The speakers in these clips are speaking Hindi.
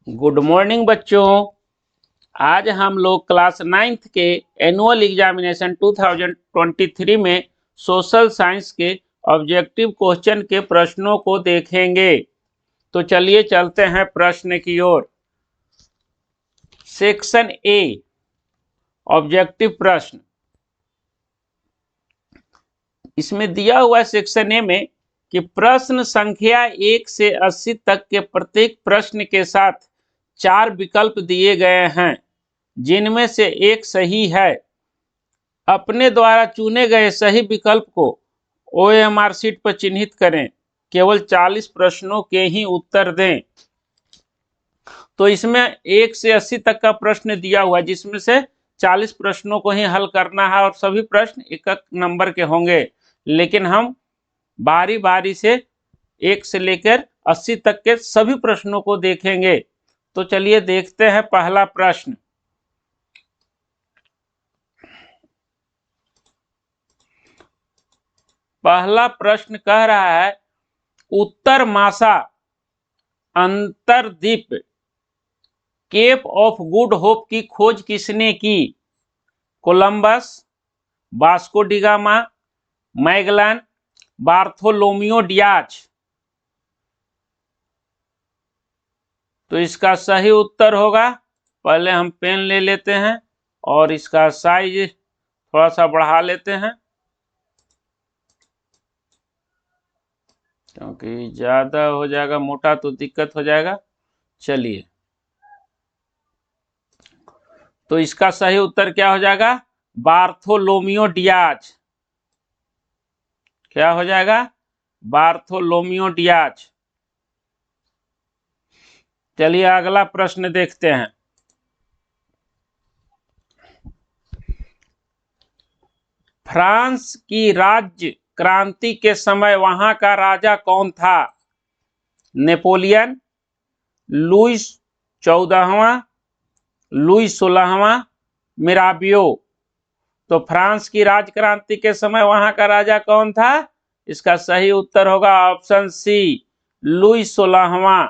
गुड मॉर्निंग बच्चों। आज हम लोग क्लास 9th के एनुअल एग्जामिनेशन 2023 में सोशल साइंस के ऑब्जेक्टिव क्वेश्चन के प्रश्नों को देखेंगे। तो चलिए चलते हैं प्रश्न की ओर। सेक्शन ए ऑब्जेक्टिव प्रश्न। इसमें दिया हुआ सेक्शन ए में कि प्रश्न संख्या 1 से 80 तक के प्रत्येक प्रश्न के साथ 4 विकल्प दिए गए हैं, जिनमें से एक सही है। अपने द्वारा चुने गए सही विकल्प को OMR शीट पर चिन्हित करें। केवल 40 प्रश्नों के ही उत्तर दें। तो इसमें 1 से 80 तक का प्रश्न दिया हुआ है, जिसमें से 40 प्रश्नों को ही हल करना है और सभी प्रश्न एक नंबर के होंगे। लेकिन हम बारी बारी से 1 से लेकर 80 तक के सभी प्रश्नों को देखेंगे। तो चलिए देखते हैं पहला प्रश्न। पहला प्रश्न कह रहा है, उत्तर मासा अंतरद्वीप केप ऑफ गुड होप की खोज किसने की? Columbus, Vasco D gamma, Magellan, Bartolomeu Diaz. तो इसका सही उत्तर होगा, पहले हम पेन ले लेते हैं और इसका साइज थोड़ा सा बढ़ा लेते हैं, क्योंकि ज्यादा हो जाएगा मोटा तो दिक्कत हो जाएगा। चलिए, तो इसका सही उत्तर क्या हो जाएगा? Bartolomeu Diaz. क्या हो जाएगा? Bartolomeu Diaz. चलिए अगला प्रश्न देखते हैं। फ्रांस की राज्य क्रांति के समय वहां का राजा कौन था? नेपोलियन, लुईस 14वां, लुईस 16वां, मिराबियो। तो फ्रांस की राज्य क्रांति के समय वहां का राजा कौन था? इसका सही उत्तर होगा ऑप्शन सी, लुईस 16वां।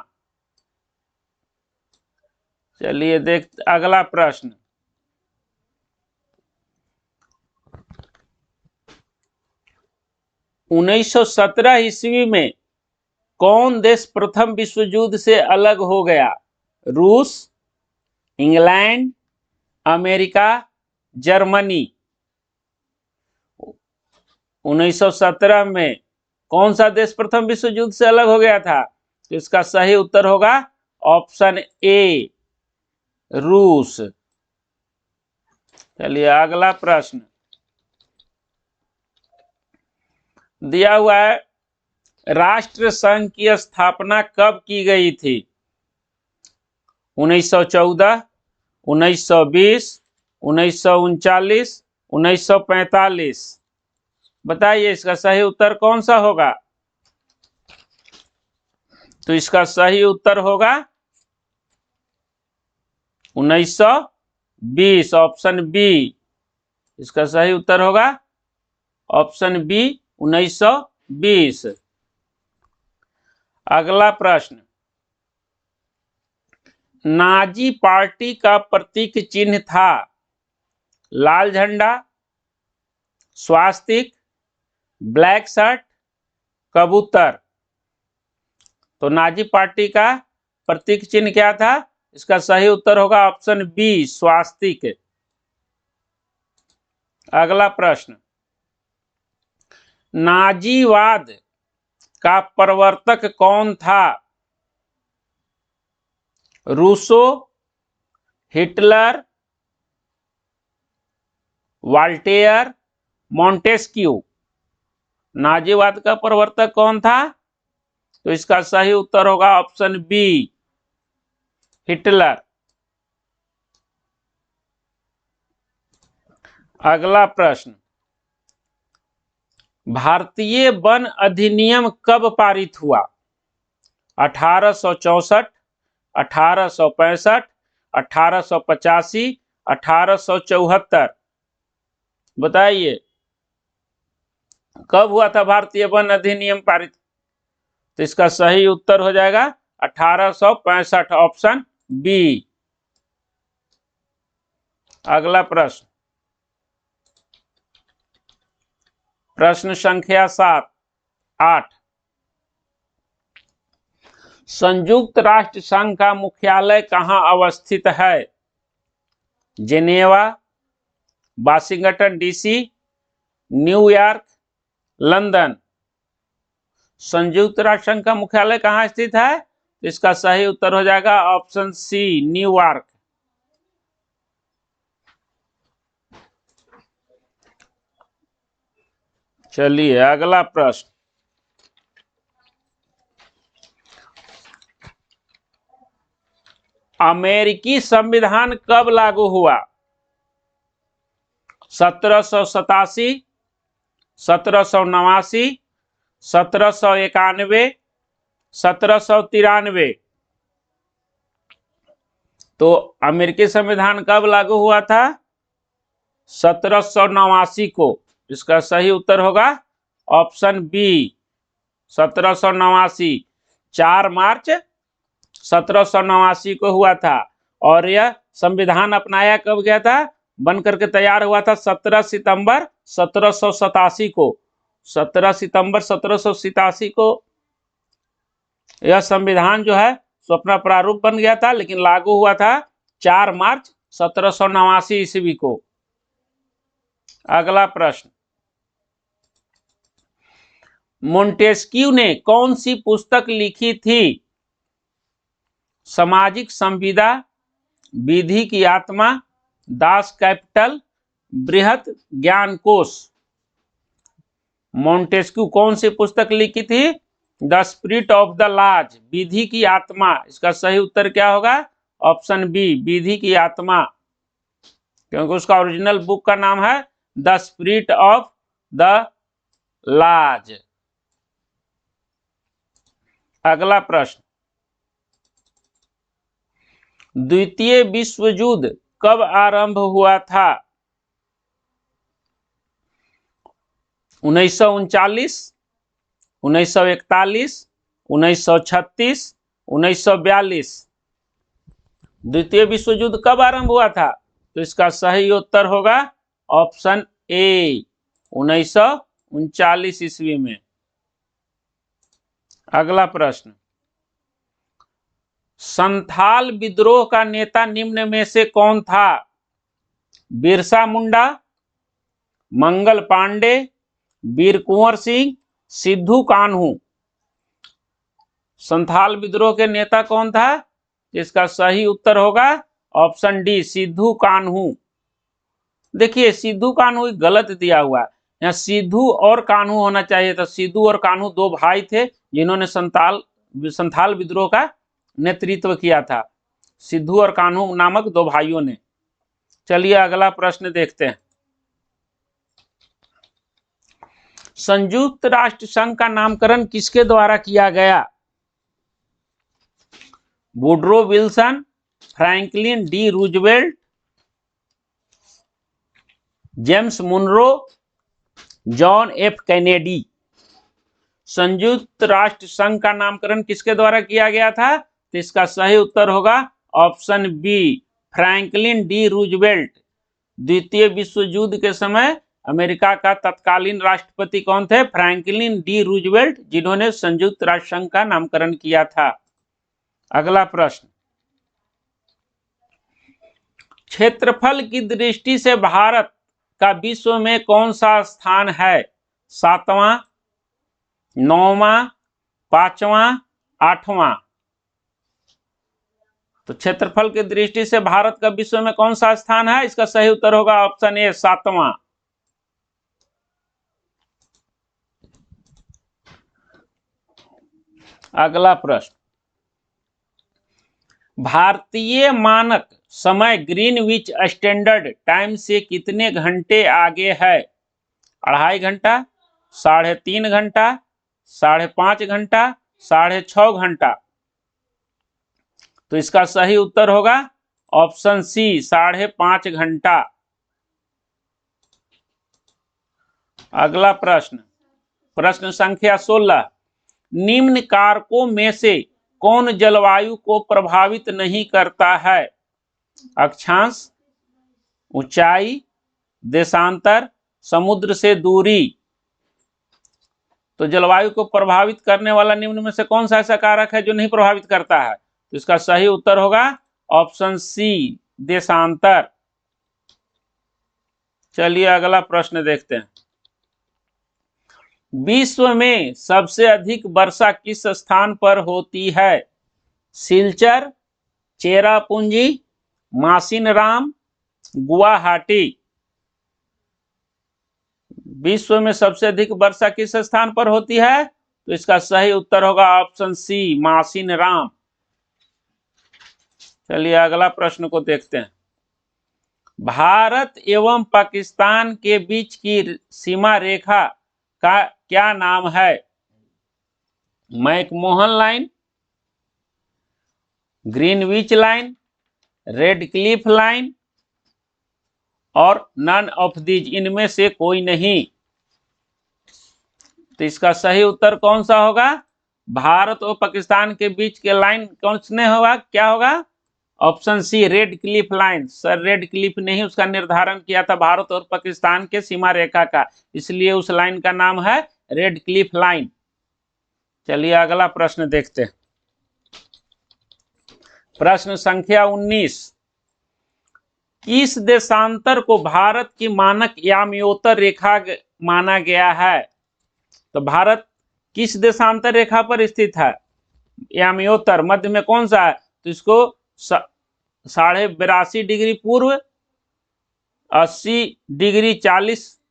चलिए देख अगला प्रश्न। उन्नीस 1917 ईस्वी में कौन देश प्रथम विश्व युद्ध से अलग हो गया? रूस, इंग्लैंड, अमेरिका, जर्मनी। 1917 में कौन सा देश प्रथम विश्व युद्ध से अलग हो गया था? तो इसका सही उत्तर होगा ऑप्शन ए, रूस। चलिए अगला प्रश्न दिया हुआ है, राष्ट्र संघ की स्थापना कब की गई थी? 1914, 1920, 1939, 1945। बताइए इसका सही उत्तर कौन सा होगा? तो इसका सही उत्तर होगा 1920, ऑप्शन बी। इसका सही उत्तर होगा ऑप्शन बी, 1920। अगला प्रश्न, नाजी पार्टी का प्रतीक चिन्ह था? लाल झंडा, स्वास्तिक, ब्लैक शर्ट, कबूतर। तो नाजी पार्टी का प्रतीक चिन्ह क्या था? इसका सही उत्तर होगा ऑप्शन बी, स्वास्तिक। अगला प्रश्न, नाजीवाद का प्रवर्तक कौन था? Rousseau, Hitler, Voltaire, Montesquieu. नाजीवाद का प्रवर्तक कौन था? तो इसका सही उत्तर होगा ऑप्शन बी, हिटलर। अगला प्रश्न, भारतीय वन अधिनियम कब पारित हुआ? 1864, 1865, 1885, 1874। बताइए कब हुआ था भारतीय वन अधिनियम पारित? तो इसका सही उत्तर हो जाएगा 1865, ऑप्शन बी। अगला प्रश्न, प्रश्न संख्या 8। संयुक्त राष्ट्र संघ का मुख्यालय कहां अवस्थित है? Geneva, Washington DC, New York, London. संयुक्त राष्ट्र संघ का मुख्यालय कहां स्थित है? इसका सही उत्तर हो जाएगा ऑप्शन सी, न्यूयॉर्क। चलिए अगला प्रश्न, अमेरिकी संविधान कब लागू हुआ? 1787, 1789, 1791, 1793। तो अमेरिकी संविधान कब लागू हुआ था? 1789 को। इसका सही उत्तर होगा ऑप्शन बी, 1789। 4 मार्च 1789 को हुआ था। और यह संविधान अपनाया कब गया था? बन करके तैयार हुआ था 17 सितंबर 1787 को। 17 सितंबर 1787 को यह संविधान जो है सो अपना प्रारूप बन गया था, लेकिन लागू हुआ था 4 मार्च 1789 ईस्वी को। अगला प्रश्न, मोंटेस्क्यू ने कौन सी पुस्तक लिखी थी? सामाजिक संविदा, विधि की आत्मा, दास कैपिटल, बृहत ज्ञान कोश। मोंटेस्क्यू कौन सी पुस्तक लिखी थी? The spirit of the laws, विधि की आत्मा। इसका सही उत्तर क्या होगा? ऑप्शन बी, विधि की आत्मा, क्योंकि उसका ओरिजिनल बुक का नाम है the spirit of the laws. अगला प्रश्न, द्वितीय विश्व युद्ध कब आरंभ हुआ था? 1939, 1941, 1936, 1942। द्वितीय विश्व युद्ध कब आरंभ हुआ था? तो इसका सही उत्तर होगा ऑप्शन ए, 1939 ईस्वी में। अगला प्रश्न, संथाल विद्रोह का नेता निम्न में से कौन था? बिरसा मुंडा, मंगल पांडे, वीर कुंवर सिंह, सिद्धू कान्हू। संथाल विद्रोह के नेता कौन था? इसका सही उत्तर होगा ऑप्शन डी, सिद्धू कान्हू। देखिए सिद्धू कान्हू गलत दिया हुआ, यहाँ सिद्धू और कान्हू होना चाहिए था। सिद्धू और कान्हू 2 भाई थे जिन्होंने संथाल विद्रोह का नेतृत्व किया था, सिद्धू और कान्हू नामक 2 भाइयों ने। चलिए अगला प्रश्न देखते हैं, संयुक्त राष्ट्र संघ का नामकरण किसके द्वारा किया गया? Woodrow Wilson, Franklin D Roosevelt, James Monroe, John F Kennedy. संयुक्त राष्ट्र संघ का नामकरण किसके द्वारा किया गया था? तो इसका सही उत्तर होगा option B, Franklin D Roosevelt. द्वितीय विश्व युद्ध के समय अमेरिका का तत्कालीन राष्ट्रपति कौन थे? फ्रैंकलिन डी रूजवेल्ट, जिन्होंने संयुक्त राष्ट्र संघ का नामकरण किया था। अगला प्रश्न, क्षेत्रफल की दृष्टि से भारत का विश्व में कौन सा स्थान है? 7वां, 9वां, 5वां, 8वां। तो क्षेत्रफल की दृष्टि से भारत का विश्व में कौन सा स्थान है? इसका सही उत्तर होगा ऑप्शन ए, 7वां। अगला प्रश्न, भारतीय मानक समय ग्रीनविच स्टैंडर्ड टाइम से कितने घंटे आगे है? 2.5 घंटा, 3.5 घंटा, 5.5 घंटा, 6.5 घंटा। तो इसका सही उत्तर होगा ऑप्शन सी, 5.5 घंटा। अगला प्रश्न, प्रश्न संख्या 16, निम्न कारकों में से कौन जलवायु को प्रभावित नहीं करता है? अक्षांश, ऊंचाई, देशांतर, समुद्र से दूरी। तो जलवायु को प्रभावित करने वाला निम्न में से कौन सा ऐसा कारक है जो नहीं प्रभावित करता है? तो इसका सही उत्तर होगा ऑप्शन सी, देशांतर। चलिए अगला प्रश्न देखते हैं। विश्व में सबसे अधिक वर्षा किस स्थान पर होती है? सिलचर, चेरापूंजी, मासिनराम, गुवाहाटी। विश्व में सबसे अधिक वर्षा किस स्थान पर होती है? तो इसका सही उत्तर होगा ऑप्शन सी, मासिनराम। चलिए अगला प्रश्न को देखते हैं। भारत एवं पाकिस्तान के बीच की सीमा रेखा का क्या नाम है? McMahon line, Greenwich line, red Cliff line और नन ऑफ दीज, इनमें से कोई नहीं। तो इसका सही उत्तर कौन सा होगा? भारत और पाकिस्तान के बीच के लाइन कौन से होगा? क्या होगा? Option C, Radcliffe line. Sir Radcliffe ने ही उसका निर्धारण किया था भारत और पाकिस्तान के सीमा रेखा का, इसलिए उस लाइन का नाम है रेड क्लिफ लाइन। चलिए अगला प्रश्न देखते हैं। प्रश्न संख्या 19। किस देशांतर को भारत की मानक याम्योत्तर रेखा माना गया है? तो भारत किस देशांतर रेखा पर स्थित है? याम्योत्तर, मध्य में कौन सा है? तो इसको 82.5 डिग्री पूर्व, 80 डिग्री 40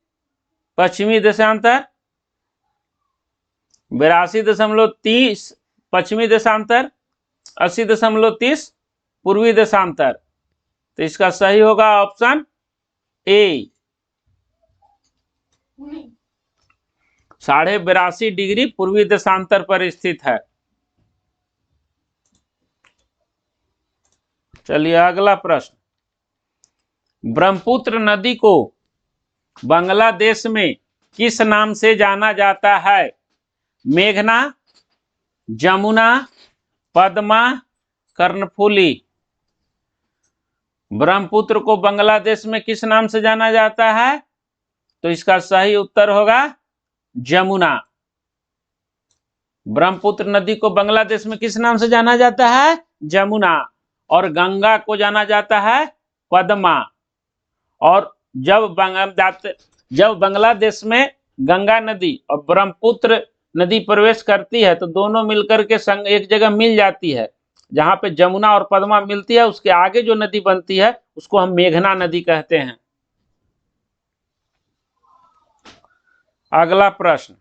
पश्चिमी देशांतर, 82.30 पश्चिमी देशांतर, 80.30 पूर्वी देशांतर। तो इसका सही होगा ऑप्शन ए, 82.5 डिग्री पूर्वी देशांतर पर स्थित है। चलिए अगला प्रश्न। ब्रह्मपुत्र नदी को बांग्लादेश में किस नाम से जाना जाता है? मेघना, जमुना, पद्मा, कर्णफुली। ब्रह्मपुत्र को बांग्लादेश में किस नाम से जाना जाता है? तो इसका सही उत्तर होगा जमुना। ब्रह्मपुत्र नदी को बांग्लादेश में किस नाम से जाना जाता है? जमुना। और गंगा को जाना जाता है पद्मा। और जब बांग्लादेश में गंगा नदी और ब्रह्मपुत्र नदी प्रवेश करती है तो दोनों मिलकर के संग एक जगह मिल जाती है, जहां पे जमुना और पद्मा मिलती है, उसके आगे जो नदी बनती है उसको हम मेघना नदी कहते हैं। अगला प्रश्न।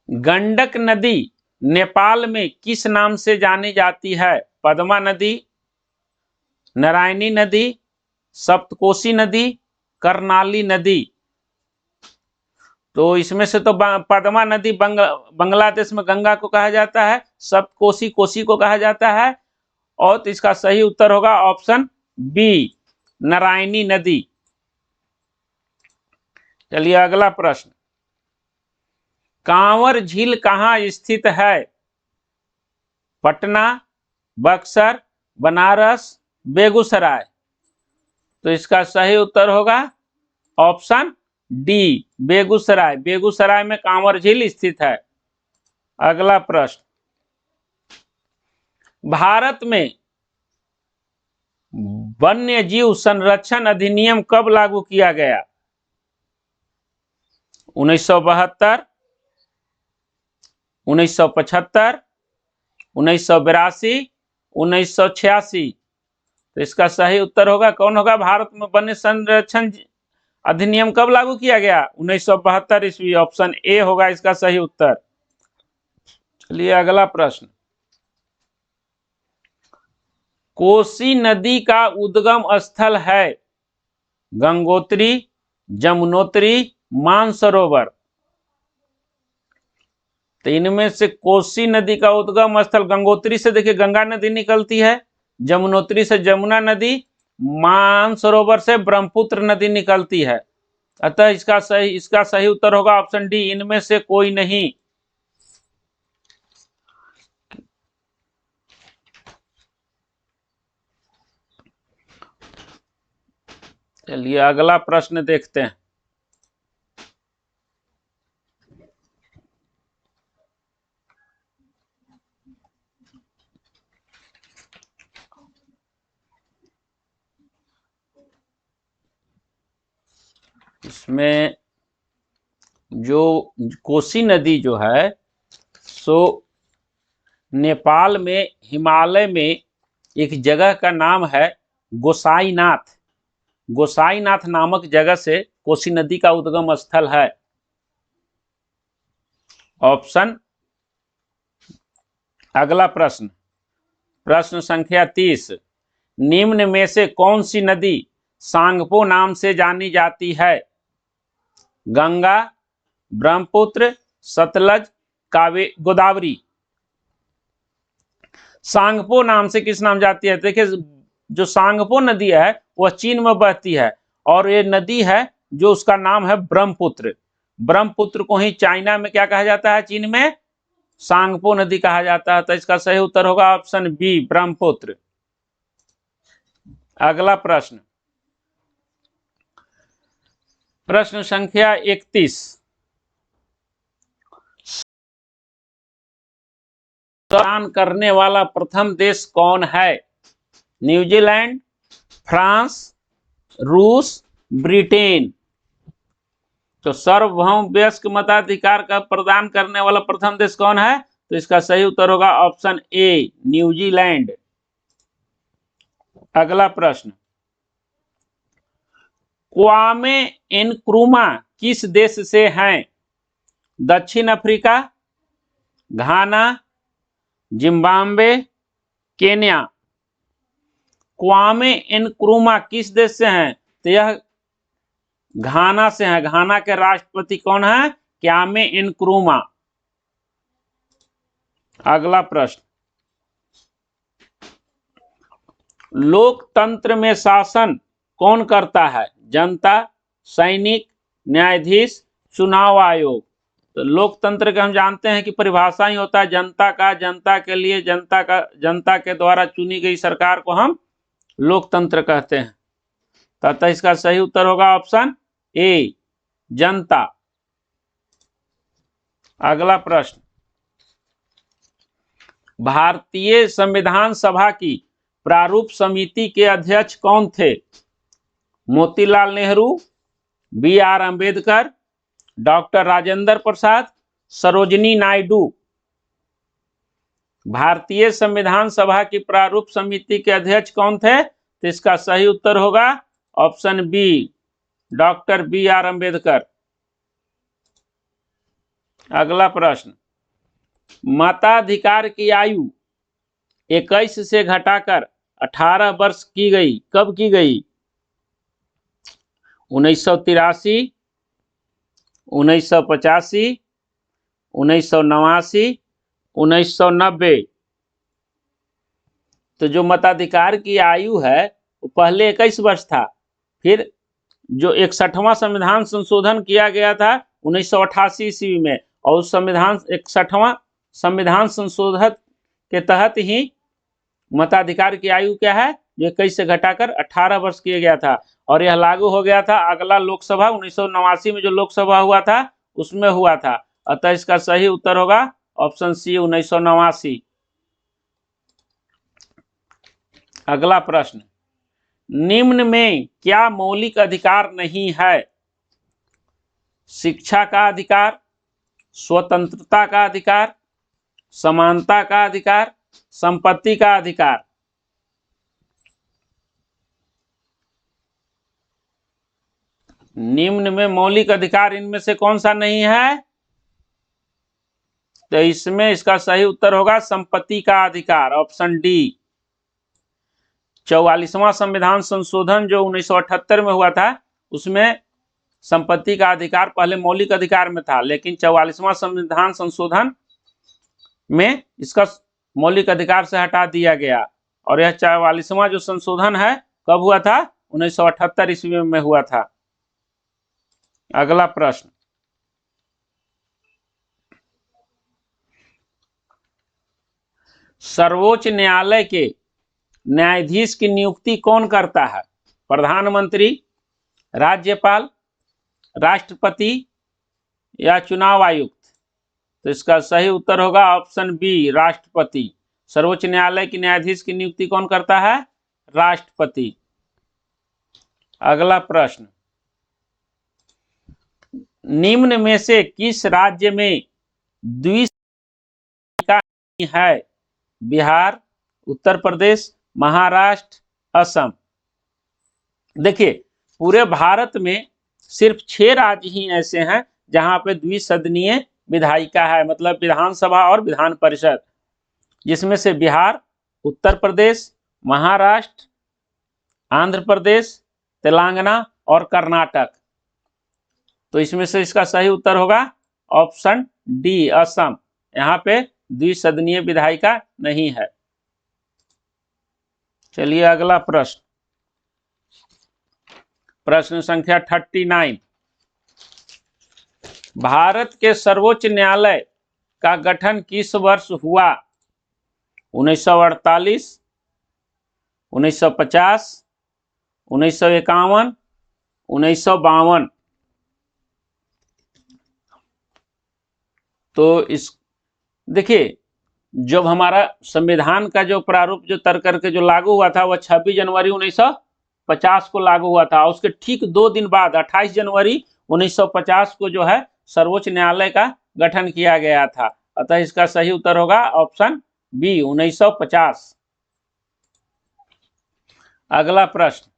गंडक नदी नेपाल में किस नाम से जानी जाती है? पद्मा नदी, नारायणी नदी, सप्तकोशी नदी, कर्णाली नदी। तो इसमें से तो पद्मा नदी बांग्लादेश में गंगा को कहा जाता है, सप्तकोशी कोसी को कहा जाता है, और तो इसका सही उत्तर होगा ऑप्शन बी, नारायणी नदी। चलिए अगला प्रश्न। कांवर झील कहाँ स्थित है? पटना, बक्सर, बनारस, बेगूसराय। तो इसका सही उत्तर होगा ऑप्शन डी, बेगूसराय। बेगूसराय में कांवर झील स्थित है। अगला प्रश्न। भारत में वन्य जीव संरक्षण अधिनियम कब लागू किया गया? 1972, 1975, 1982, 1986। तो इसका सही उत्तर होगा कौन होगा? भारत में वन्य संरक्षण अधिनियम कब लागू किया गया? 1972 ईस्वी। ऑप्शन ए होगा इसका सही उत्तर। चलिए अगला प्रश्न। कोसी नदी का उद्गम स्थल है गंगोत्री, जमुनोत्री, मानसरोवर। तो इनमें से कोसी नदी का उद्गम स्थल गंगोत्री से देखिए गंगा नदी निकलती है, जमुनोत्री से जमुना नदी, मानसरोवर से ब्रह्मपुत्र नदी निकलती है। अतः इसका सही उत्तर होगा ऑप्शन डी, इनमें से कोई नहीं। चलिए अगला प्रश्न देखते हैं। इसमें जो कोसी नदी जो है सो नेपाल में हिमालय में एक जगह का नाम है गोसाईनाथ। गोसाईनाथ नामक जगह से कोसी नदी का उद्गम स्थल है। ऑप्शन, अगला प्रश्न, प्रश्न संख्या 30, निम्न में से कौन सी नदी सांगपो नाम से जानी जाती है? गंगा, ब्रह्मपुत्र, सतलज, गोदावरी। सांगपो नाम से किस नाम जाती है? देखिए जो सांगपो नदी है वह चीन में बहती है और ये नदी है जो उसका नाम है ब्रह्मपुत्र। ब्रह्मपुत्र को ही चाइना में क्या कहा जाता है? चीन में सांगपो नदी कहा जाता है। तो इसका सही उत्तर होगा ऑप्शन बी, ब्रह्मपुत्र। अगला प्रश्न, प्रश्न संख्या 31, मतदान करने वाला प्रथम देश कौन है? न्यूजीलैंड, फ्रांस, रूस, ब्रिटेन। तो सार्वभौम वयस्क मताधिकार का प्रदान करने वाला प्रथम देश कौन है? तो इसका सही उत्तर होगा ऑप्शन ए, न्यूजीलैंड। अगला प्रश्न, क्वामे नक्रुमा किस देश से हैं? दक्षिण अफ्रीका, घाना, जिम्बाब्वे, केन्या। क्वामे नक्रुमा किस देश से हैं? तो यह घाना से है। घाना के राष्ट्रपति कौन है? क्वामे नक्रुमा। अगला प्रश्न, लोकतंत्र में शासन कौन करता है? जनता, सैनिक, न्यायाधीश, चुनाव आयोग। तो लोकतंत्र के हम जानते हैं कि परिभाषा ही होता है जनता का, जनता के लिए, जनता का, जनता के द्वारा चुनी गई सरकार को हम लोकतंत्र कहते हैं। तथा इसका सही उत्तर होगा ऑप्शन ए, जनता। अगला प्रश्न, भारतीय संविधान सभा की प्रारूप समिति के अध्यक्ष कौन थे? Motilal Nehru, B R Ambedkar, doctor Rajendra Prasad, Sarojini Naidu. भारतीय संविधान सभा की प्रारूप समिति के अध्यक्ष कौन थे? तो इसका सही उत्तर होगा option B, doctor B R Ambedkar. अगला प्रश्न, मताधिकार की आयु 21 से घटाकर 18 वर्ष की गई, कब की गई? 1983, 1985, 1989, 1990। तो जो मताधिकार की आयु है वो पहले 21 वर्ष था, फिर जो 61वां संविधान संशोधन किया गया था 1988 ईस्वी में, और उस संविधान 61वां संविधान संशोधन के तहत ही मताधिकार की आयु क्या है? जो 21 से घटाकर 18 वर्ष किया गया था और यह लागू हो गया था अगला लोकसभा 1989 में जो लोकसभा हुआ था उसमें हुआ था। अतः इसका सही उत्तर होगा ऑप्शन सी, 1989। अगला प्रश्न, निम्न में क्या मौलिक अधिकार नहीं है? शिक्षा का अधिकार, स्वतंत्रता का अधिकार, समानता का अधिकार, संपत्ति का अधिकार। निम्न में मौलिक अधिकार इनमें से कौन सा नहीं है? तो इसमें इसका सही उत्तर होगा संपत्ति का अधिकार, ऑप्शन डी। 44वां संविधान संशोधन जो 1978 में हुआ था उसमें संपत्ति का अधिकार पहले मौलिक अधिकार में था, लेकिन 44वां संविधान संशोधन में इसका मौलिक अधिकार से हटा दिया गया और यह 44वां जो संशोधन है कब हुआ था? 1978 ईस्वी में हुआ था। अगला प्रश्न, सर्वोच्च न्यायालय के न्यायाधीश की नियुक्ति कौन करता है? प्रधानमंत्री, राज्यपाल, राष्ट्रपति या चुनाव आयुक्त? तो इसका सही उत्तर होगा ऑप्शन बी, राष्ट्रपति। सर्वोच्च न्यायालय के न्यायाधीश की नियुक्ति कौन करता है? राष्ट्रपति। अगला प्रश्न, निम्न में से किस राज्य में द्विसदनीय है? बिहार, उत्तर प्रदेश, महाराष्ट्र, असम। देखिए, पूरे भारत में सिर्फ 6 राज्य ही ऐसे हैं जहां पे द्विसदनीय विधायिका है, मतलब विधानसभा और विधान परिषद, जिसमें से बिहार, उत्तर प्रदेश, महाराष्ट्र, आंध्र प्रदेश, तेलंगाना और कर्नाटक। तो इसमें से इसका सही उत्तर होगा ऑप्शन डी, असम। यहाँ पे द्विसदनीय विधायिका नहीं है। चलिए अगला प्रश्न, प्रश्न संख्या 39। भारत के सर्वोच्च न्यायालय का गठन किस वर्ष हुआ? 1948, 1950, 1951, 1952। तो इस देखिए, जब हमारा संविधान का जो प्रारूप जो तर करके जो लागू हुआ था वह 26 जनवरी 1950 को लागू हुआ था। उसके ठीक 2 दिन बाद 28 जनवरी 1950 को जो है सर्वोच्च न्यायालय का गठन किया गया था। अतः इसका सही उत्तर होगा ऑप्शन बी, 1950। अगला प्रश्न,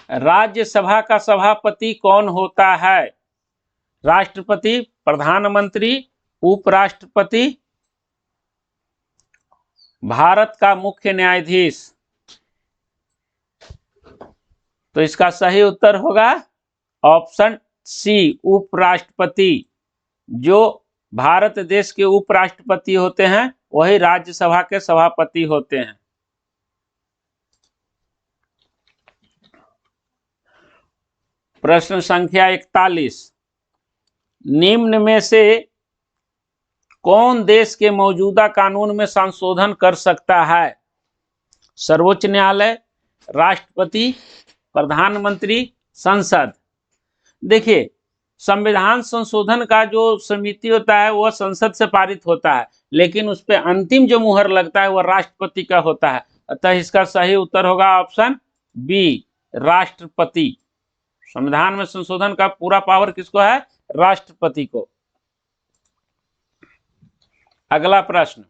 राज्यसभा का सभापति कौन होता है? राष्ट्रपति, प्रधानमंत्री, उपराष्ट्रपति, भारत का मुख्य न्यायाधीश? तो इसका सही उत्तर होगा ऑप्शन सी, उपराष्ट्रपति। जो भारत देश के उपराष्ट्रपति होते हैं वही राज्यसभा के सभापति होते हैं। प्रश्न संख्या 41। निम्न में से कौन देश के मौजूदा कानून में संशोधन कर सकता है? सर्वोच्च न्यायालय, राष्ट्रपति, प्रधानमंत्री, संसद। देखिए, संविधान संशोधन का जो समिति होता है वह संसद से पारित होता है, लेकिन उस पर अंतिम जो मुहर लगता है वह राष्ट्रपति का होता है। अतः इसका सही उत्तर होगा ऑप्शन बी, राष्ट्रपति। संविधान में संशोधन का पूरा पावर किसको है? राष्ट्रपति को। अगला प्रश्न,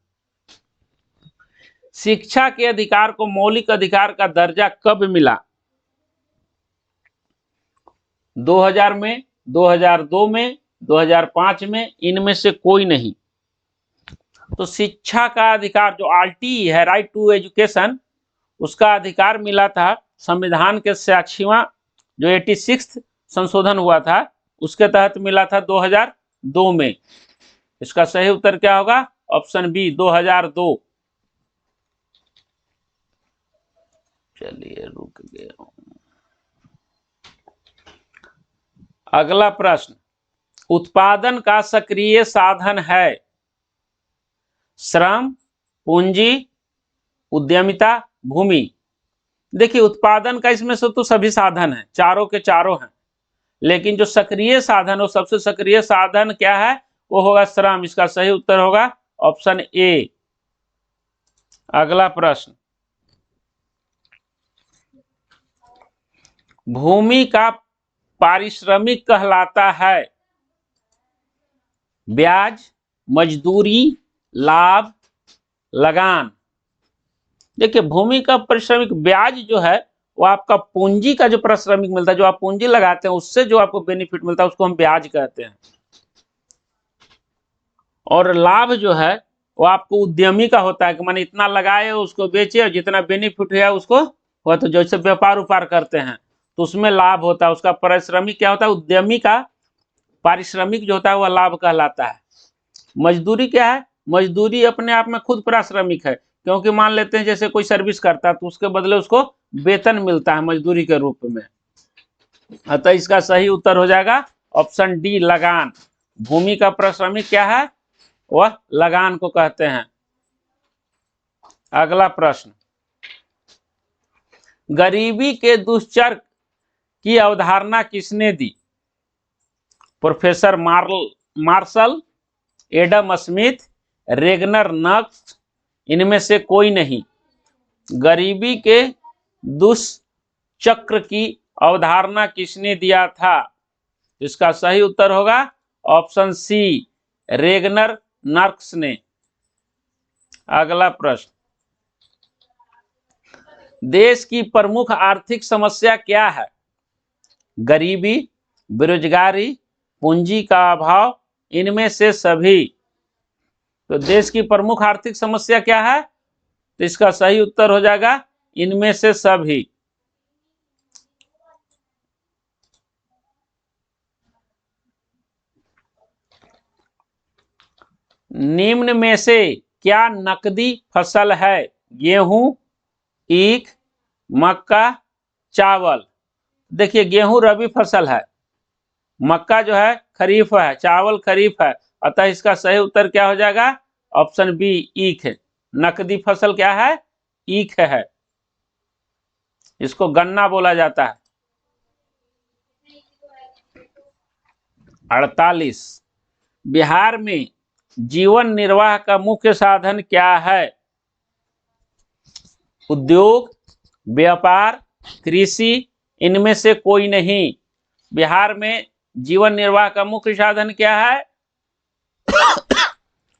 शिक्षा के अधिकार को मौलिक अधिकार का दर्जा कब मिला? 2000 में, 2002 में, 2005 में, इनमें से कोई नहीं। तो शिक्षा का अधिकार जो RTE है, राइट टू एजुकेशन, उसका अधिकार मिला था संविधान के 86वां जो 86th संशोधन हुआ था उसके तहत मिला था 2002 में। इसका सही उत्तर क्या होगा? Option B, 2002। चलिए रुक गया। अगला प्रश्न, उत्पादन का सक्रिय साधन है श्रम, पूंजी, उद्यमिता, भूमि। देखिए, उत्पादन का इसमें से तो सभी साधन हैं, चारों के चारों हैं, लेकिन जो सक्रिय साधन हो, सबसे सक्रिय साधन क्या है? वो होगा श्रम। इसका सही उत्तर होगा ऑप्शन ए। अगला प्रश्न, भूमि का पारिश्रमिक कहलाता है ब्याज, मजदूरी, लाभ, लगान। देखिए, भूमि का पारिश्रमिक ब्याज जो है वो आपका पूंजी का जो पारिश्रमिक मिलता है, जो आप पूंजी लगाते हैं उससे जो आपको बेनिफिट मिलता है उसको हम ब्याज कहते हैं। और लाभ जो है वो आपको उद्यमी का होता है कि माने इतना लगाए उसको बेचे और जितना बेनिफिट है उसको, वह तो जैसे व्यापार उपार करते हैं तो उसमें लाभ होता है। उसका पारिश्रमिक क्या होता है? उद्यमी का पारिश्रमिक जो होता है वह लाभ कहलाता है। मजदूरी क्या है? मजदूरी अपने आप में खुद पारिश्रमिक है, क्योंकि मान लेते हैं जैसे कोई सर्विस करता है तो उसके बदले उसको वेतन मिलता है मजदूरी के रूप में। अतः इसका सही उत्तर हो जाएगा ऑप्शन डी, लगान। भूमि का पारिश्रमिक क्या है? वह लगान को कहते हैं। अगला प्रश्न, गरीबी के दुष्चर की अवधारणा किसने दी? Professor Marshall, Adam Smith, Ragnar Nurkse, इनमें से कोई नहीं। गरीबी के दुष्चक्र की अवधारणा किसने दिया था? इसका सही उत्तर होगा ऑप्शन सी, रेगनर नर्क्स ने। अगला प्रश्न, देश की प्रमुख आर्थिक समस्या क्या है? गरीबी, बेरोजगारी, पूंजी का अभाव, इनमें से सभी। तो देश की प्रमुख आर्थिक समस्या क्या है? तो इसका सही उत्तर हो जाएगा इनमें से सभी। निम्न में से क्या नकदी फसल है? गेहूं, ईख, मक्का, चावल। देखिए गेहूं रबी फसल है, मक्का जो है खरीफ है, चावल खरीफ है, अतः इसका सही उत्तर क्या हो जाएगा? ऑप्शन बी, ईख। नकदी फसल क्या है? ईख है, इसको गन्ना बोला जाता है। 48, बिहार में जीवन निर्वाह का मुख्य साधन क्या है? उद्योग, व्यापार, कृषि, इनमें से कोई नहीं। बिहार में जीवन निर्वाह का मुख्य साधन क्या है?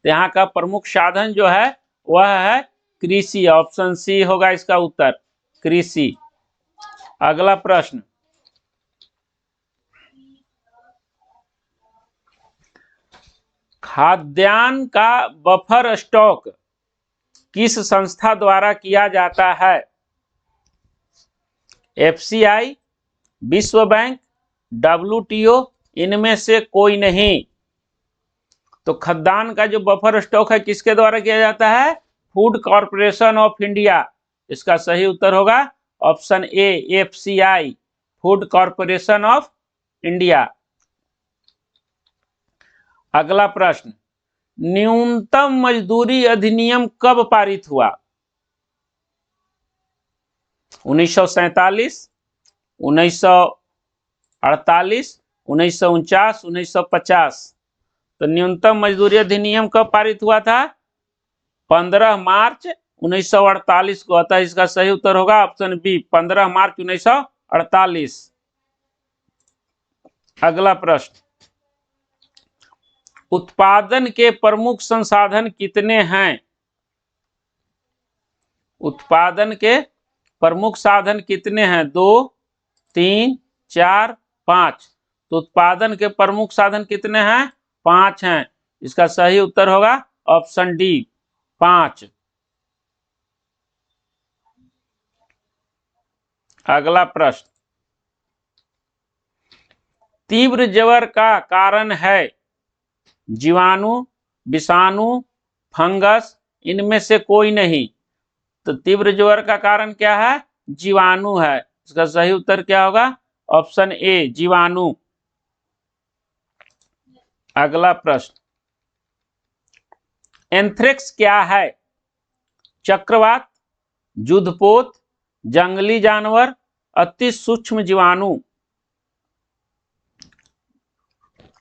यहाँ का प्रमुख साधन जो है वह है कृषि। ऑप्शन सी होगा इसका उत्तर, कृषि। अगला प्रश्न, खाद्यान्न का बफर स्टॉक किस संस्था द्वारा किया जाता है? एफसीआई, विश्व बैंक, डब्ल्यूटीओ, इनमें से कोई नहीं। तो खाद्यान्न का जो बफर स्टॉक है किसके द्वारा किया जाता है? Food corporation of India. इसका सही उत्तर होगा option A, FCI, food corporation of India. अगला प्रश्न, न्यूनतम मजदूरी अधिनियम कब पारित हुआ? 1947, 1948, 1949, 1950। तो न्यूनतम मजदूरी अधिनियम कब पारित हुआ था? 15 मार्च 1948 को। अतः इसका सही उत्तर होगा ऑप्शन बी, 15 मार्च 1948। अगला प्रश्न, उत्पादन के प्रमुख संसाधन कितने हैं? उत्पादन के प्रमुख साधन कितने हैं? 2, 3, 4, 5। तो उत्पादन के प्रमुख साधन कितने हैं? 5 हैं। इसका सही उत्तर होगा ऑप्शन डी, 5। अगला प्रश्न, तीव्र ज्वर का कारण है? जीवाणु, विषाणु, फंगस, इनमें से कोई नहीं। तो तीव्र ज्वर का कारण क्या है? जीवाणु है। इसका सही उत्तर क्या होगा? ऑप्शन ए, जीवाणु। अगला प्रश्न, एंथ्रेक्स क्या है? चक्रवात, युद्धपोत, जंगली जानवर, अति सूक्ष्म जीवाणु।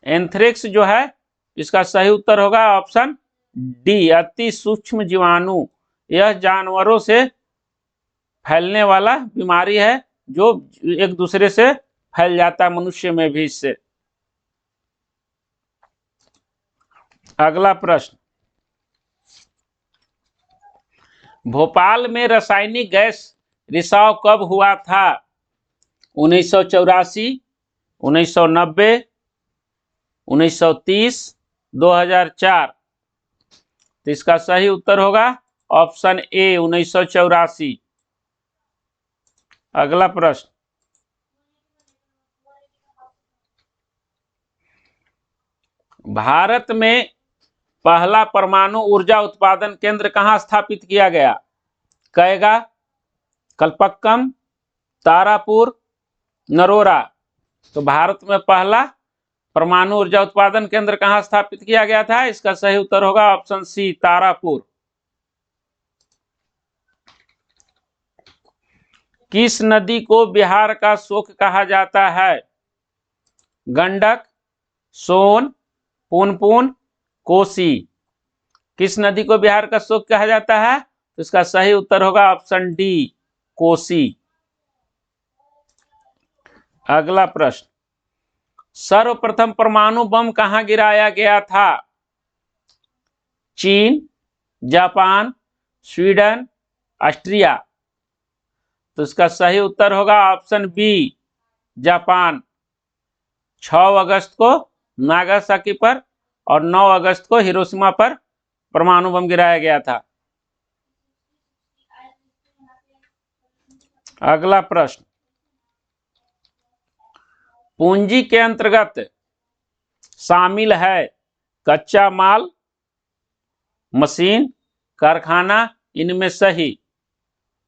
एंथ्रेक्स जो है इसका सही उत्तर होगा ऑप्शन डी, अति सूक्ष्म जीवाणु। यह जानवरों से फैलने वाला बीमारी है जो एक दूसरे से फैल जाता है, मनुष्य में भी इससे। अगला प्रश्न, भोपाल में रासायनिक गैस रिसाव कब हुआ था? 1984, 1990, 1930, 2004। तो इसका सही उत्तर होगा ऑप्शन ए, 1984। अगला प्रश्न, भारत में पहला परमाणु ऊर्जा उत्पादन केंद्र कहां स्थापित किया गया? कैगा, कलपक्कम, तारापुर, नरोरा। तो भारत में पहला परमाणु ऊर्जा उत्पादन केंद्र कहां स्थापित किया गया था? इसका सही उत्तर होगा ऑप्शन सी, तारापुर। किस नदी को बिहार का शोक कहा जाता है? गंडक, सोन, पुनपुन, कोसी। किस नदी को बिहार का शोक कहा जाता है? तो इसका सही उत्तर होगा ऑप्शन डी, कोसी। अगला प्रश्न, सर्वप्रथम परमाणु बम कहां गिराया गया था? चीन, जापान, स्वीडन, ऑस्ट्रिया। तो इसका सही उत्तर होगा ऑप्शन बी, जापान। 6 अगस्त को नागासाकी पर और 9 अगस्त को हिरोशिमा पर परमाणु बम गिराया गया था। अगला प्रश्न, पूंजी के अंतर्गत शामिल है कच्चा माल, मशीन, कारखाना, इनमें सही।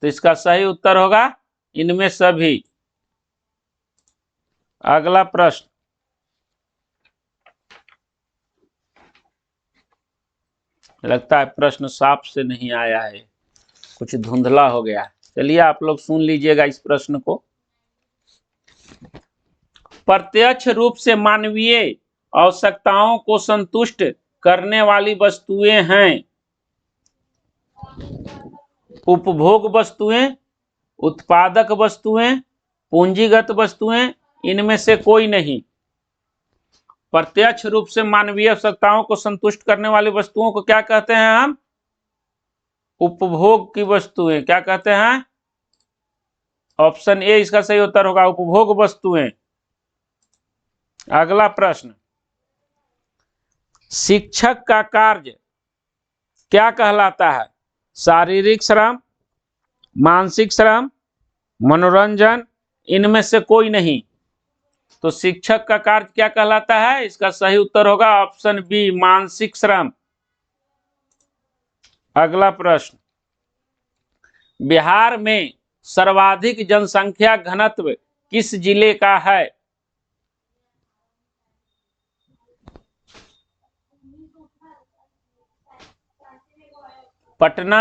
तो इसका सही उत्तर होगा इनमें सभी। अगला प्रश्न, लगता है प्रश्न साफ से नहीं आया है, कुछ धुंधला हो गया। चलिए आप लोग सुन लीजिएगा इस प्रश्न को। प्रत्यक्ष रूप से मानवीय आवश्यकताओं को संतुष्ट करने वाली वस्तुएं हैं उपभोग वस्तुएं, उत्पादक वस्तुएं, पूंजीगत वस्तुएं, इनमें से कोई नहीं। प्रत्यक्ष रूप से मानवीय आवश्यकताओं को संतुष्ट करने वाली वस्तुओं को क्या कहते हैं हम? उपभोग की वस्तुएं। क्या कहते हैं? ऑप्शन ए इसका सही उत्तर होगा, उपभोग वस्तुएं। अगला प्रश्न, शिक्षक का कार्य क्या कहलाता है? शारीरिक श्रम, मानसिक श्रम, मनोरंजन, इनमें से कोई नहीं। तो शिक्षक का कार्य क्या कहलाता है? इसका सही उत्तर होगा ऑप्शन बी, मानसिक श्रम। अगला प्रश्न, बिहार में सर्वाधिक जनसंख्या घनत्व किस जिले का है? पटना,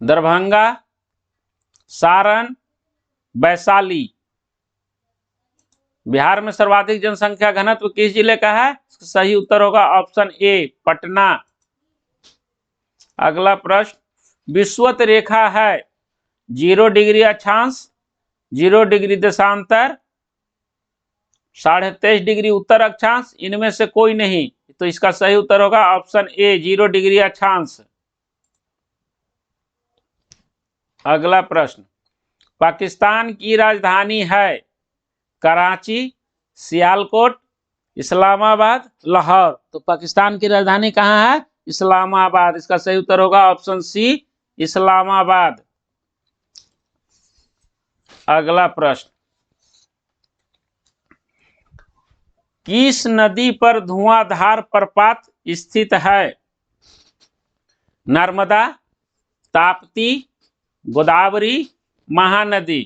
दरभंगा, सारण, वैशाली। बिहार में सर्वाधिक जनसंख्या घनत्व किस जिले का है? सही उत्तर होगा ऑप्शन ए, पटना। अगला प्रश्न, विषुवत रेखा है 0 डिग्री अक्षांश, 0 डिग्री देशांतर, 23.5 डिग्री उत्तर अक्षांश, इनमें से कोई नहीं। तो इसका सही उत्तर होगा ऑप्शन ए, 0 डिग्री अक्षांश। अगला प्रश्न, पाकिस्तान की राजधानी है कराची, सियालकोट, इस्लामाबाद, लाहौर। तो पाकिस्तान की राजधानी कहाँ है? इस्लामाबाद। इसका सही उत्तर होगा ऑप्शन सी, इस्लामाबाद। अगला प्रश्न, किस नदी पर धुआंधार प्रपात स्थित है? नर्मदा, ताप्ती, गोदावरी, महानदी।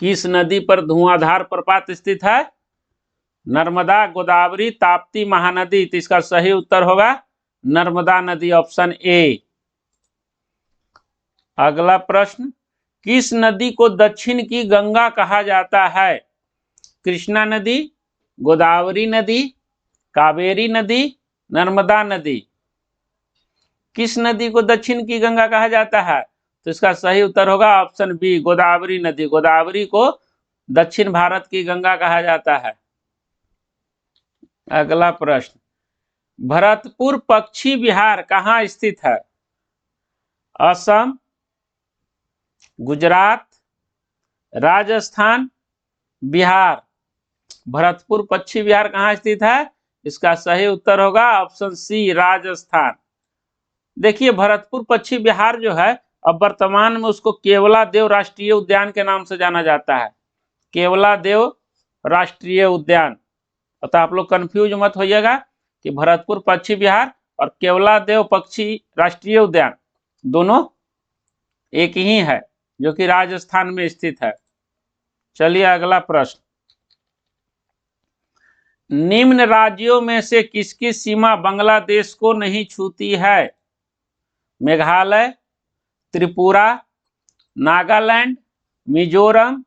किस नदी पर धुआंधार प्रपात स्थित है? नर्मदा, गोदावरी, ताप्ती, महानदी। तो इसका सही उत्तर होगा नर्मदा नदी, ऑप्शन ए। अगला प्रश्न, किस नदी को दक्षिण की गंगा कहा जाता है? कृष्णा नदी, गोदावरी नदी, कावेरी नदी, नर्मदा नदी। किस नदी को दक्षिण की गंगा कहा जाता है? तो इसका सही उत्तर होगा ऑप्शन बी, गोदावरी नदी। गोदावरी को दक्षिण भारत की गंगा कहा जाता है। अगला प्रश्न, भरतपुर पक्षी विहार कहाँ स्थित है? असम, गुजरात, राजस्थान, बिहार। भरतपुर पक्षी विहार कहाँ स्थित है? इसका सही उत्तर होगा ऑप्शन सी, राजस्थान। देखिए भरतपुर पक्षी विहार जो है, अब वर्तमान में उसको केवलादेव राष्ट्रीय उद्यान के नाम से जाना जाता है। केवलादेव राष्ट्रीय उद्यान। तो आप लोग कंफ्यूज मत होइएगा कि भरतपुर पक्षी विहार और केवलादेव पक्षी राष्ट्रीय उद्यान दोनों एक ही है, जो कि राजस्थान में स्थित है। चलिए अगला प्रश्न, निम्न राज्यों में से किसकी सीमा बांग्लादेश को नहीं छूती है? मेघालय, त्रिपुरा, नागालैंड, मिजोरम।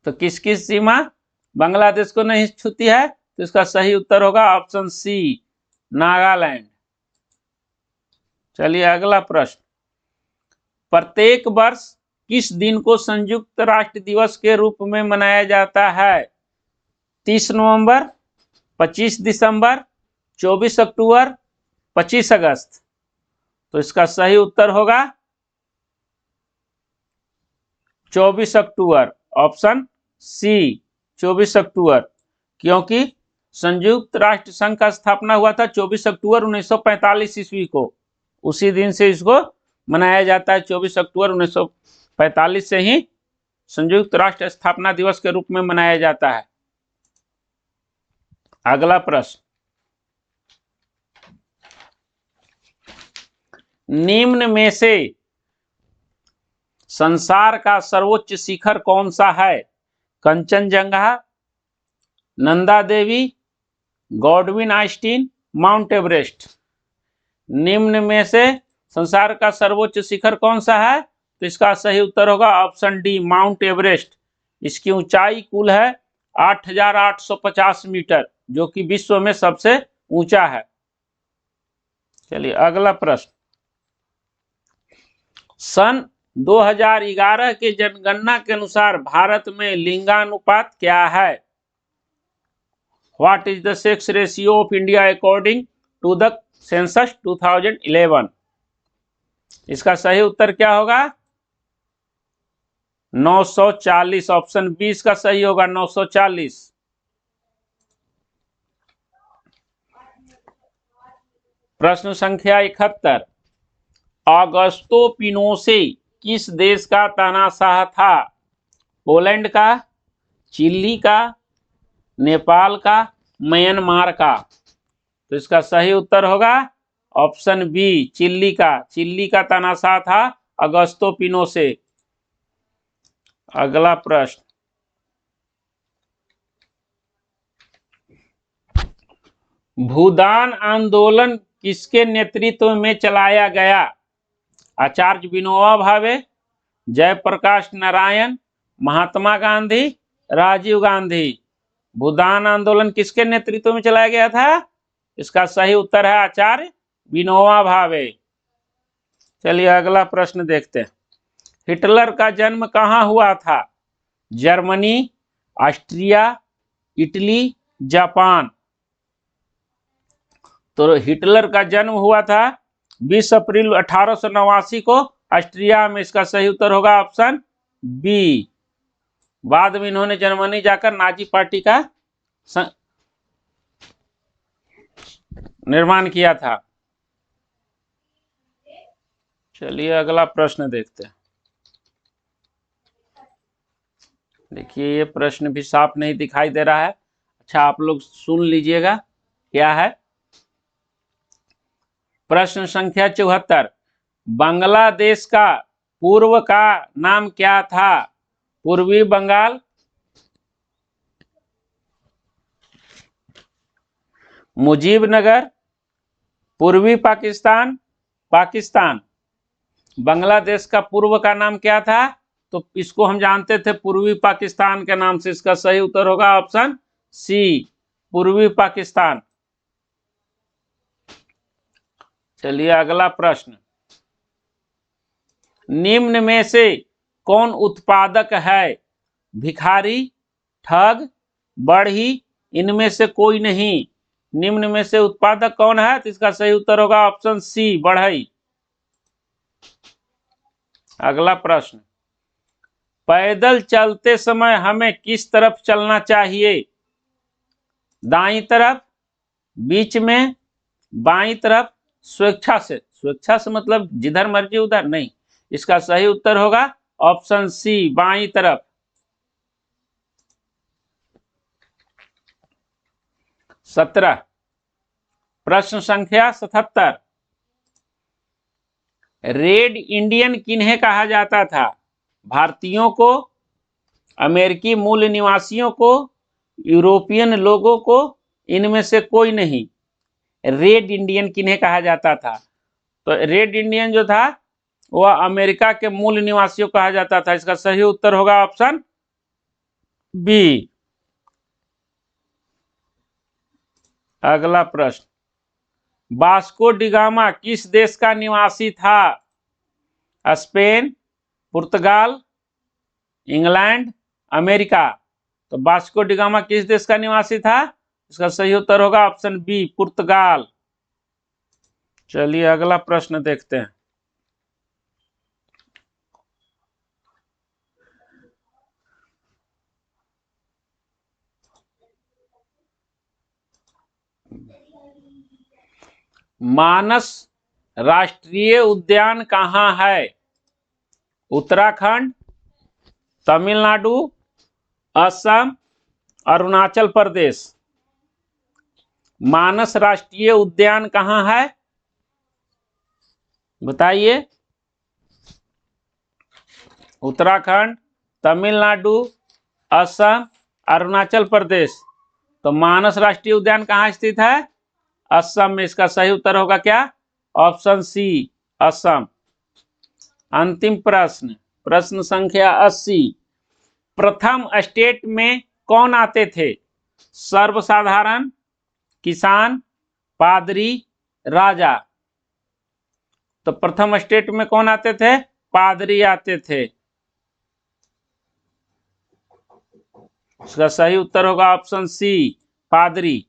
तो किस किस सीमा बांग्लादेश को नहीं छूती है? तो इसका सही उत्तर होगा ऑप्शन सी, नागालैंड। चलिए अगला प्रश्न, प्रत्येक वर्ष किस दिन को संयुक्त राष्ट्र दिवस के रूप में मनाया जाता है? 30 नवंबर, 25 दिसंबर, 24 अक्टूबर, 25 अगस्त। तो इसका सही उत्तर होगा 24 अक्टूबर, ऑप्शन सी 24 अक्टूबर, क्योंकि संयुक्त राष्ट्र संघ का स्थापना हुआ था 24 अक्टूबर 1945 ईस्वी को। उसी दिन से इसको मनाया जाता है। 24 अक्टूबर 1945 से ही संयुक्त राष्ट्र स्थापना दिवस के रूप में मनाया जाता है। अगला प्रश्न, निम्न में से संसार का सर्वोच्च शिखर कौन सा है? Kanchenjunga, Nanda Devi, Godwin Einstein, mount Everest. निम्न में से संसार का सर्वोच्च शिखर कौन सा है? तो इसका सही उत्तर होगा ऑप्शन डी, माउंट एवरेस्ट। इसकी ऊंचाई कुल है 8,850 मीटर, जो कि विश्व में सबसे ऊंचा है। चलिए अगला प्रश्न, सन 2011 के जनगणना के अनुसार भारत में लिंगानुपात क्या है? What is the sex ratio of India according to the census 2011? इसका सही उत्तर क्या होगा? 940। ऑप्शन बी इसका सही होगा, 940। प्रश्न संख्या 71, ऑगस्टो पिनोशे किस देश का तानाशाह था? पोलैंड का, चिली का, नेपाल का, म्यांमार का। तो इसका सही उत्तर होगा ऑप्शन बी, चिली का। चिली का तानाशाह था ऑगस्टो पिनोशे। अगला प्रश्न, भूदान आंदोलन किसके नेतृत्व में चलाया गया? आचार्य विनोबा भावे, जयप्रकाश नारायण, महात्मा गांधी, राजीव गांधी। भूदान आंदोलन किसके नेतृत्व में चलाया गया था? इसका सही उत्तर है आचार्य विनोबा भावे। चलिए अगला प्रश्न देखते हैं, हिटलर का जन्म कहाँ हुआ था? Germany, Austria, Italy, Japan. तो हिटलर का जन्म हुआ था 20 अप्रैल 1889 को ऑस्ट्रिया में। इसका सही उत्तर होगा ऑप्शन बी। बाद में इन्होंने जर्मनी जाकर नाजी पार्टी का निर्माण किया था। चलिए अगला प्रश्न देखते हैं। देखिए ये प्रश्न भी साफ नहीं दिखाई दे रहा है। अच्छा आप लोग सुन लीजिएगा क्या है। प्रश्न संख्या 74, बांग्लादेश का पूर्व का नाम क्या था? पूर्वी बंगाल, मुजीबनगर, पूर्वी पाकिस्तान, पाकिस्तान। बांग्लादेश का पूर्व का नाम क्या था? तो इसको हम जानते थे पूर्वी पाकिस्तान के नाम से। इसका सही उत्तर होगा ऑप्शन सी, पूर्वी पाकिस्तान। चलिए अगला प्रश्न, निम्न में से कौन उत्पादक है? भिखारी, ठग, बढ़ई, इनमें से कोई नहीं। निम्न में से उत्पादक कौन है? तो इसका सही उत्तर होगा ऑप्शन सी, बढ़ई। अगला प्रश्न, पैदल चलते समय हमें किस तरफ चलना चाहिए? दाईं तरफ, बीच में, बाईं तरफ, स्वेच्छा से। स्वेच्छा से मतलब जिधर मर्जी उधर नहीं। इसका सही उत्तर होगा ऑप्शन सी, बाईं तरफ। 17, प्रश्न संख्या 77, रेड इंडियन किन्हें कहा जाता था? भारतीयों को, अमेरिकी मूल निवासियों को, यूरोपियन लोगों को, इनमें से कोई नहीं। रेड इंडियन किन्हें कहा जाता था? तो रेड इंडियन जो था वह अमेरिका के मूल निवासियों कहा जाता था। इसका सही उत्तर होगा ऑप्शन बी। अगला प्रश्न, वास्को डिगामा किस देश का निवासी था? स्पेन, पुर्तगाल, इंग्लैंड, अमेरिका। तो वास्को डिगामा किस देश का निवासी था? इसका सही उत्तर होगा ऑप्शन बी, पुर्तगाल। चलिए अगला प्रश्न देखते हैं। मानस राष्ट्रीय उद्यान कहाँ है? उत्तराखंड, तमिलनाडु, असम, अरुणाचल प्रदेश। मानस राष्ट्रीय उद्यान कहाँ है बताइए? उत्तराखंड, तमिलनाडु, असम, अरुणाचल प्रदेश। तो मानस राष्ट्रीय उद्यान कहाँ स्थित है? असम में। इसका सही उत्तर होगा क्या? Option C, Assam. अंतिम प्रश्न, प्रश्न संख्या 80। प्रथम स्टेट में कौन आते थे? सर्वसाधारण, किसान, पादरी, राजा। तो प्रथम स्टेट में कौन आते थे? पादरी आते थे। इसका सही उत्तर होगा ऑप्शन सी, पादरी।